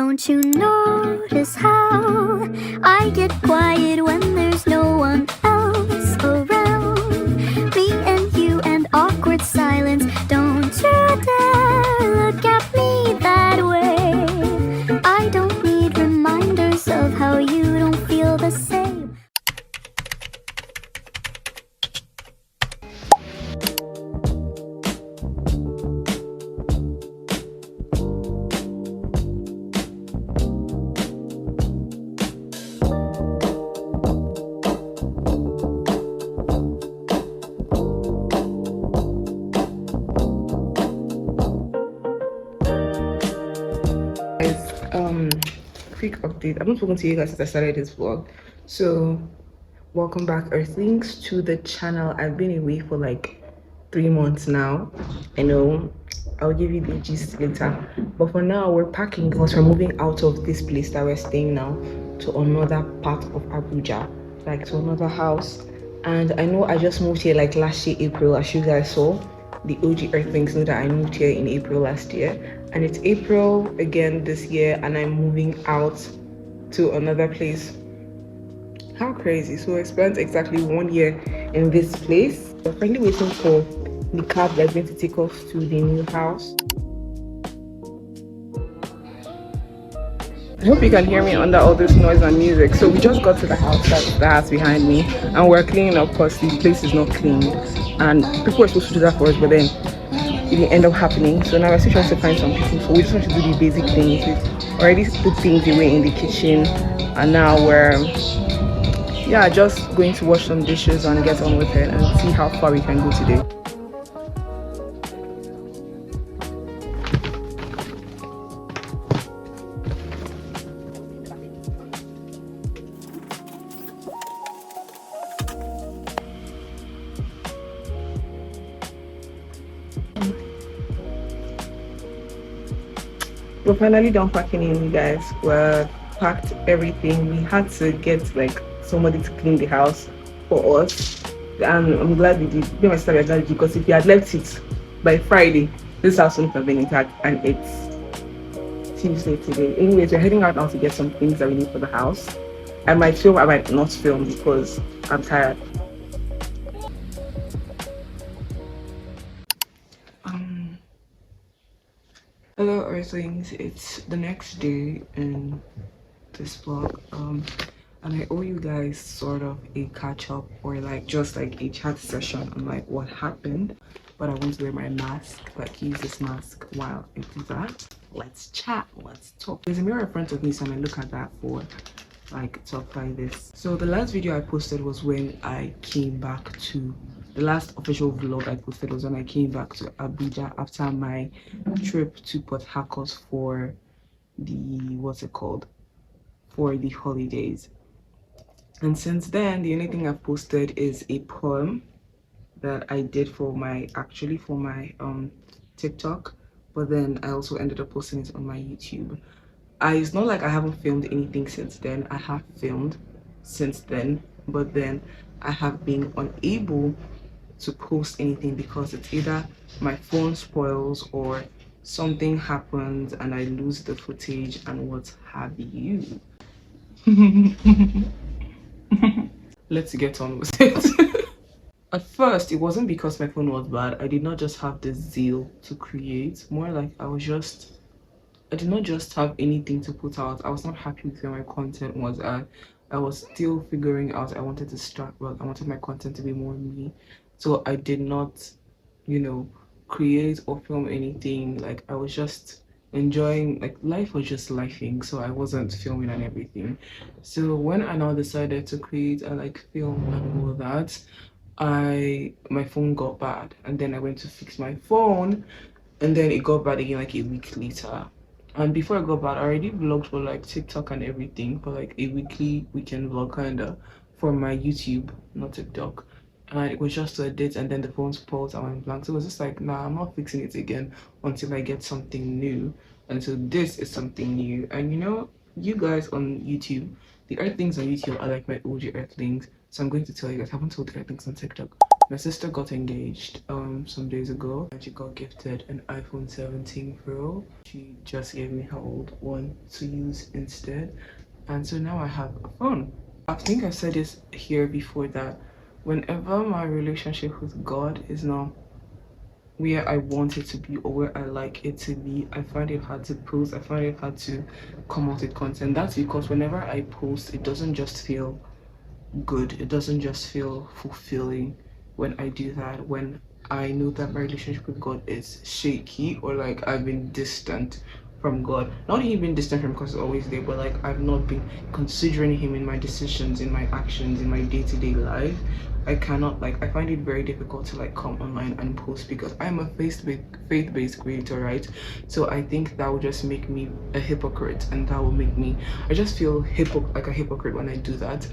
Don't you notice how I get quiet when there's no one else around? Me and you and awkward silence. Don't you dare look at me that way. I don't need reminders of how you don't feel the same. Quick update. I've not spoken to you guys since I started this vlog, so welcome back, earthlings, to the channel. I've been away for like 3 months now. I know I'll give you the gist later, but for now we're packing because we're moving out of this place that we're staying now to another part of Abuja, like to another house. And I know I just moved here like last year April, as you guys saw. The OG earthlings know that I moved here in April last year, and it's April again this year, and I'm moving out to another place. How crazy. So I spent exactly 1 year in this place. We're finally waiting for the cab that's going to take us to the new house. I hope you can hear me under all this noise and music. So we just got to the house, that's the house behind me, and we're cleaning up because the place is not clean, and people were supposed to do that for us, but then it didn't end up happening. So now we're still trying to find some people, so we just want to do the basic things. We've already put things away in the kitchen, and now we're just going to wash some dishes and get on with it and see how far we can go today. We're finally done packing in, you guys. We're packed everything. We had to get like somebody to clean the house for us, and I'm glad we did. Me and my sister were glad because if we had left it by Friday, this house wouldn't have been intact, and it's Tuesday today. Anyways, we're heading out now to get some things that we need for the house. I might film, I might not film because I'm tired. Hello earthlings, it's the next day in this vlog, and I owe you guys sort of a catch-up, or like just like a chat session on like what happened, but I want to wear my mask, like use this mask while I do that. Let's chat, let's talk. There's a mirror in front of me, so I'm gonna look at that for like talk like this. So the last video I posted was when I came back to the last official vlog I posted was when I came back to Abuja after my trip to Port Harcourt for the for the holidays. And since then, the only thing I've posted is a poem that I did for my TikTok, but then I also ended up posting it on my YouTube. It's not like I haven't filmed anything since then. I have filmed since then, but then I have been unable to post anything because it's either my phone spoils or something happens and I lose the footage and what have you. Let's get on with it. At first, it wasn't because my phone was bad. I did not just have the zeal to create. More like I did not just have anything to put out. I was not happy with where my content was at. I was still figuring out. I wanted to start well. I wanted my content to be more me. So I did not, create or film anything. Like I was just enjoying, like life was just lifing, so I wasn't filming and everything. So when I now decided to create and like film and all that, my phone got bad, and then I went to fix my phone, and then it got bad again like a week later. And before I got bad, I already vlogged for like TikTok and everything, for like a weekend vlog kinda for my YouTube, not TikTok. And it was just to edit, and then the phone spoiled and went blank. So it was just like, nah, I'm not fixing it again until I get something new. And so this is something new. And you guys on YouTube, the earthlings on YouTube are like my OG earthlings. So I'm going to tell you guys, I haven't told the earthlings on TikTok. My sister got engaged some days ago, and she got gifted an iPhone 17 Pro. She just gave me her old one to use instead, and so now I have a phone. I think I said this here before, that whenever my relationship with God is not where I want it to be or where I like it to be, I find it hard to post. I find it hard to come out with content. That's because whenever I post, it doesn't just feel good, it doesn't just feel fulfilling when I do that, when I know that my relationship with God is shaky, or like I've been distant from God. Not even distant from, because it's always there, but like I've not been considering him in my decisions, in my actions, in my day-to-day life. I cannot, like, I find it very difficult to like come online and post, because I'm a faith-based creator, right? So I think that would just make me a hypocrite, and that will make me, I just feel like a hypocrite when I do that.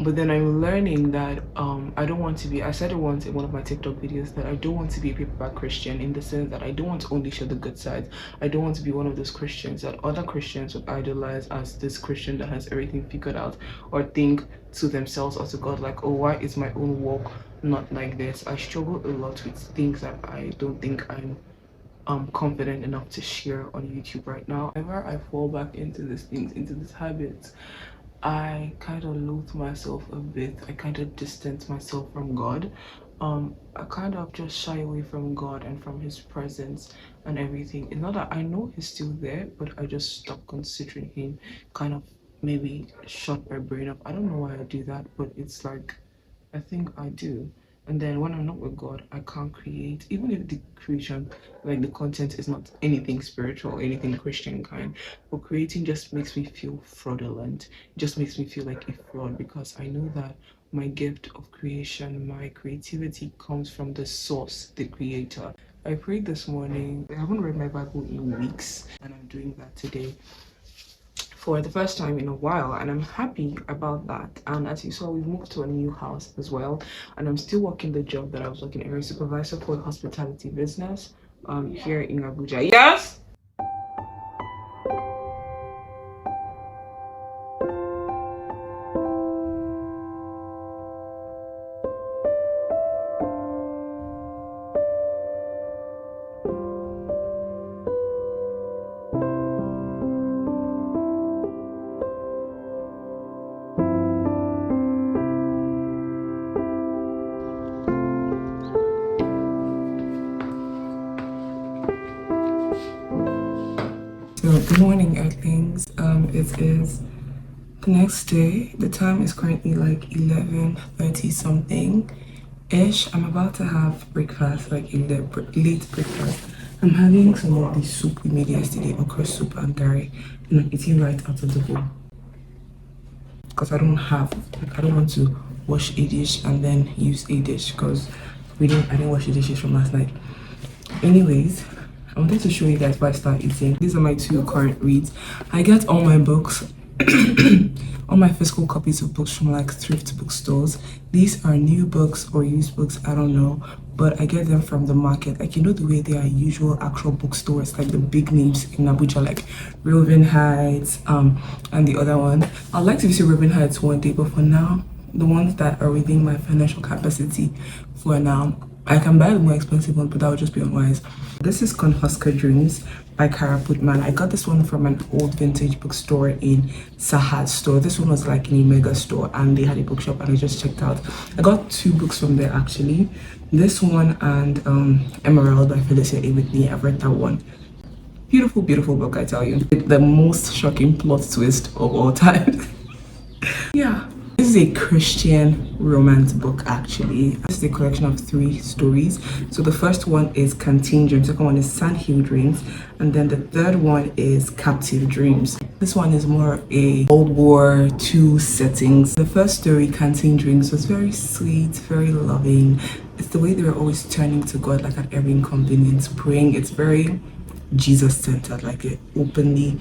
But then I'm learning that I don't want to be, I said it once in one of my TikTok videos, that I don't want to be a paperback Christian, in the sense that I don't want to only show the good sides. I don't want to be one of those Christians that other Christians would idolize as this Christian that has everything figured out, or think to themselves or to God like, oh, why is my own walk not like this? I struggle a lot with things that I don't think I'm confident enough to share on YouTube right now. Whenever I fall back into these things, into these habits, I kind of loathe myself a bit. I kind of distance myself from God. I kind of just shy away from God and from his presence and everything. It's not that I know he's still there, but I just stop considering him, kind of maybe shut my brain up. I don't know why I do that, but it's like, I think I do. And then when I'm not with God, I can't create, even if the creation, like the content is not anything spiritual or anything Christian kind, but creating just makes me feel fraudulent. It just makes me feel like a fraud, because I know that my gift of creation, my creativity comes from the source, the creator. I prayed this morning. I haven't read my Bible in weeks, and I'm doing that today for the first time in a while, and I'm happy about that. And as you saw, we moved to a new house as well, and I'm still working the job that I was working, area supervisor for a hospitality business here in Abuja. Yes. So good morning, earthlings. It is the next day. The time is currently like 11:30 something ish. I'm about to have breakfast, like a late breakfast. I'm having some of the soup we made yesterday, okra soup and curry, and I'm eating right out of the bowl, because I don't want to wash a dish and then use a dish, because I didn't wash the dishes from last night. Anyways, I wanted to show you guys before I start eating. These are my 2 current reads. I get all my books, all my physical copies of books from like thrift bookstores. These are new books or used books, I don't know, but I get them from the market. Like, you know, the way they are usual actual bookstores, like the big names in Abuja, like Raven Heights, and the other one. I'd like to visit Raven Heights one day, but for now, the ones that are within my financial capacity for now, I can buy the more expensive one, but that would just be unwise. This is Husker Dreams by Kara Putman. I got this one from an old vintage bookstore in Sahad store. This one was like in a mega store, and they had a bookshop, and I just checked out. I got 2 books from there actually. This one and Emerald by Felicia A. Whitney. I've read that one. Beautiful, beautiful book, I tell you. The most shocking plot twist of all time. Yeah. This is a Christian romance book actually. This is a collection of 3 stories. So the first one is Canteen Dreams, the second one is Sandhill Dreams, and then the third one is Captive Dreams. This one is more a World War II settings. The first story, Canteen Dreams, was very sweet, very loving. It's the way they were always turning to God, like at every inconvenience, praying. It's very Jesus-centered, like it openly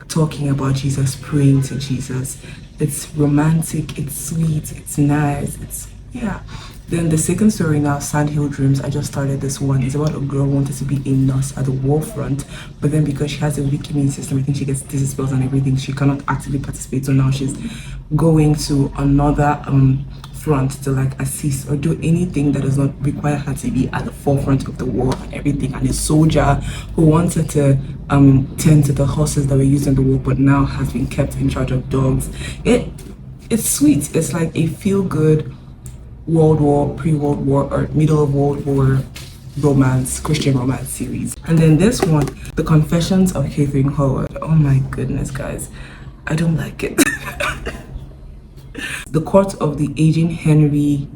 talking about Jesus, praying to Jesus. It's romantic, it's sweet, it's nice, it's, yeah. Then the second story now, Sandhill Dreams, I just started this one. It's about a girl who wanted to be a nurse at the war front, but then because she has a weak immune system, I think she gets dizzy spells and everything, she cannot actively participate. So now she's going to another front to like assist or do anything that does not require her to be at the forefront of the war and everything, and a soldier who wanted to tend to the horses that were used in the war but now has been kept in charge of dogs. It's sweet. It's like a feel-good World War, pre-World War, or middle of World War romance, Christian romance series. And then this one, The Confessions of Catherine Howard. Oh my goodness, guys, I don't like it. The court of the aging Henry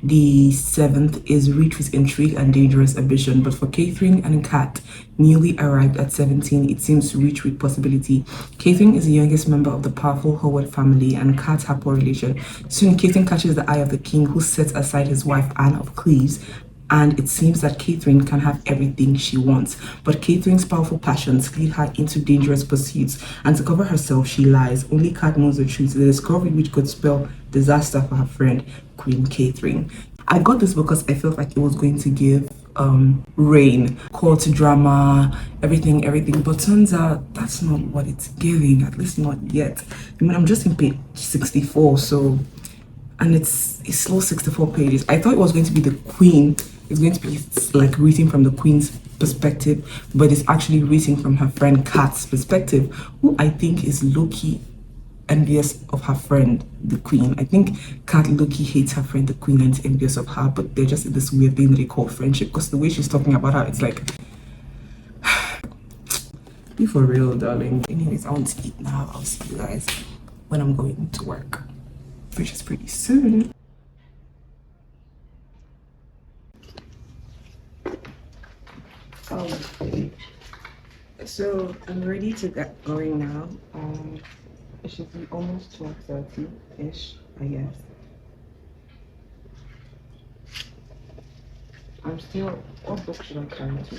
the seventh is rich with intrigue and dangerous ambition, but for Catherine and Kat, newly arrived at 17, it seems rich with possibility. Catherine is the youngest member of the powerful Howard family, and Kat have poor relation. Soon, Catherine catches the eye of the king, who sets aside his wife Anne of Cleves, and it seems that Catherine can have everything she wants. But Catherine's powerful passions lead her into dangerous pursuits, and to cover herself, she lies. Only Kat knows the truth, the discovery which could spell disaster for her friend, Queen Catherine. I got this because I felt like it was going to give Rain, court drama, everything, but turns out that's not what it's giving, at least not yet. I mean, I'm just in page 64, so, and it's slow 64 pages. I thought it was going to be the queen. It's going to be like reading from the queen's perspective, but it's actually reading from her friend Kat's perspective, who I think is low-key envious of her friend, the queen. I think Kat low-key hates her friend, the queen, and is envious of her, but they're just in this weird thing that they call friendship, because the way she's talking about her, it's like, be for real, darling. Anyways, I want to eat now. I'll see you guys when I'm going to work, which is pretty soon. So I'm ready to get going now. It should be almost 12:30-ish, I guess. I'm still, what book should I carry to?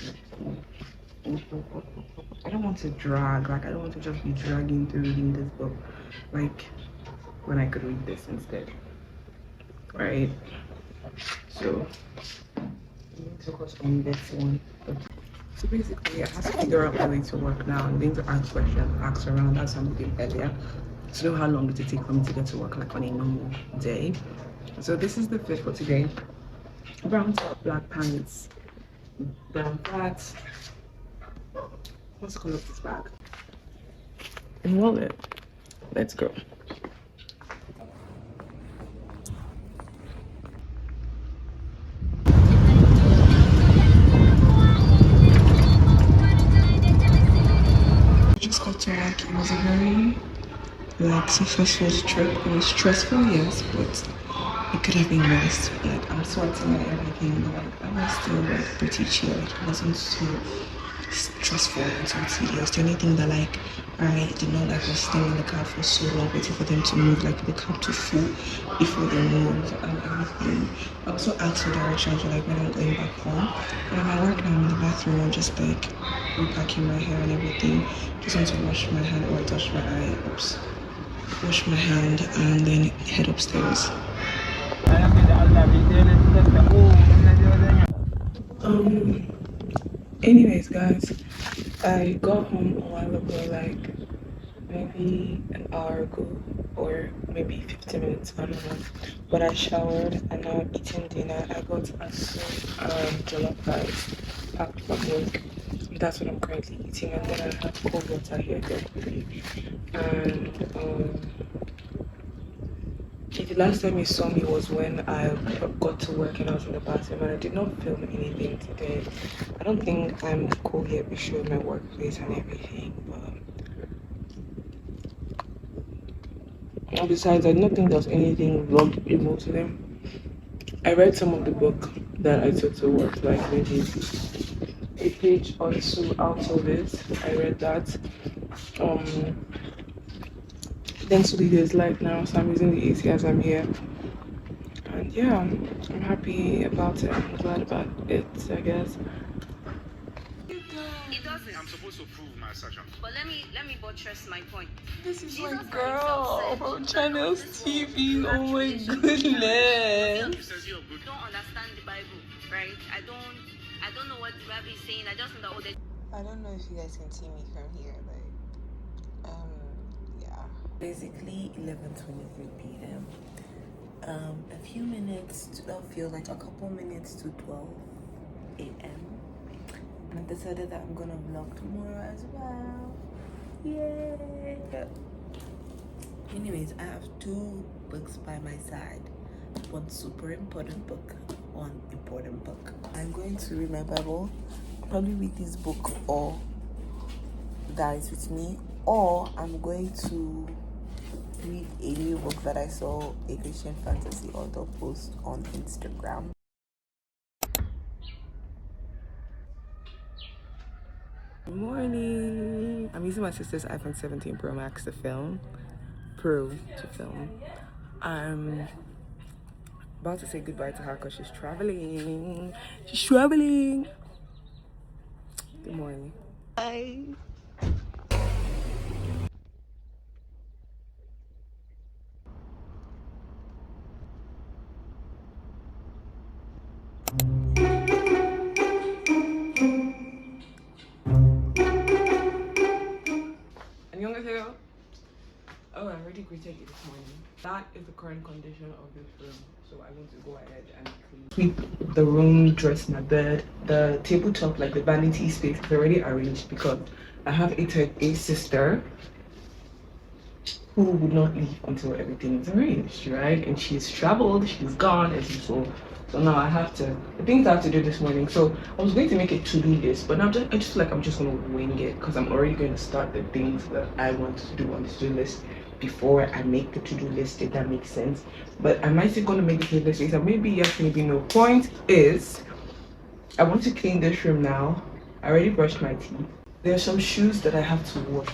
I don't want to drag, like I don't want to just be dragging through reading this book, like when I could read this instead, right? So let me focus on this one. So basically, I have to figure out my way to work now. I'm going to ask questions, ask around, as I'm doing earlier, to know how long it will take for me to get to work, like on a normal day. So this is the fit for today: brown top, black pants, brown flats. What's the color of this bag? And wallet. Let's go. Just got to work. It was a very successful trip. It was stressful, yes, but it could have been worse. Like I'm sweating and everything, but like, I was still like pretty chill. It wasn't so stressful and so tedious. The only thing that like I did not like was staying in the car for so long waiting for them to move, like the car to full before they move and everything. I also asked for directions for like when I'm going back home. And when I work now in the bathroom, I'm just like repacking my hair and everything. Just want to wash my hand or touch my eye. Oops. Wash my hand and then head upstairs. Anyways, guys, I got home a while ago, like maybe an hour ago or maybe 15 minutes, I don't know. But I showered and now I'm eating dinner. I got a jollof rice packed from work. That's what I'm currently eating, and then I have cold water here definitely. And the last time you saw me was when I got to work and I was in the bathroom, and I did not film anything today. I don't think I'm cool here to show my workplace and everything, but besides, I don't think there's anything vlogable today. I read some of the book that I took to work, like maybe a page or two out of it. I read that. Then today there's light now, so I'm using the AC as I'm here. And yeah, I'm happy about it. I'm glad about it, I guess. It doesn't. I'm supposed to prove my assertion. But let me buttress my point. This is Jesus my girl from Channels TV. Oh my goodness. You don't understand the Bible, right? I don't know what the Bible is saying. I just know that I don't know if you guys can see me from here, but yeah. Basically 11:23 p.m. a few minutes to, I feel like a couple minutes to 12 a.m. and I decided that I'm gonna vlog tomorrow as well. Yay! Anyways, I have two books by my side. One super important book, one important book. I'm going to read my Bible, probably read this book or that is with me, or I'm going to read a new book that I saw a Christian fantasy author post on Instagram. Good morning. I'm using my sister's iPhone 17 Pro Max to film. I'm about to say goodbye to her because she's traveling. Good morning. Bye. 안녕하세요. Oh, I already greeted you this morning. That is the current condition of this room. So I want to go ahead and sweep the room, dress my bed. The tabletop, like the vanity space, is already arranged because I have a sister who would not leave until everything is arranged, right? And she's traveled, she's gone, as usual. So now I have to, the things I have to do this morning. So I was going to make a to-do list, but now I just feel like I'm just going to wing it because I'm already going to start the things that I want to do on the to-do list before I make the to-do list, if that makes sense. But am I still going to make the to-do list later? Maybe yes, maybe no. Point is, I want to clean this room now. I already brushed my teeth. There are some shoes that I have to wash.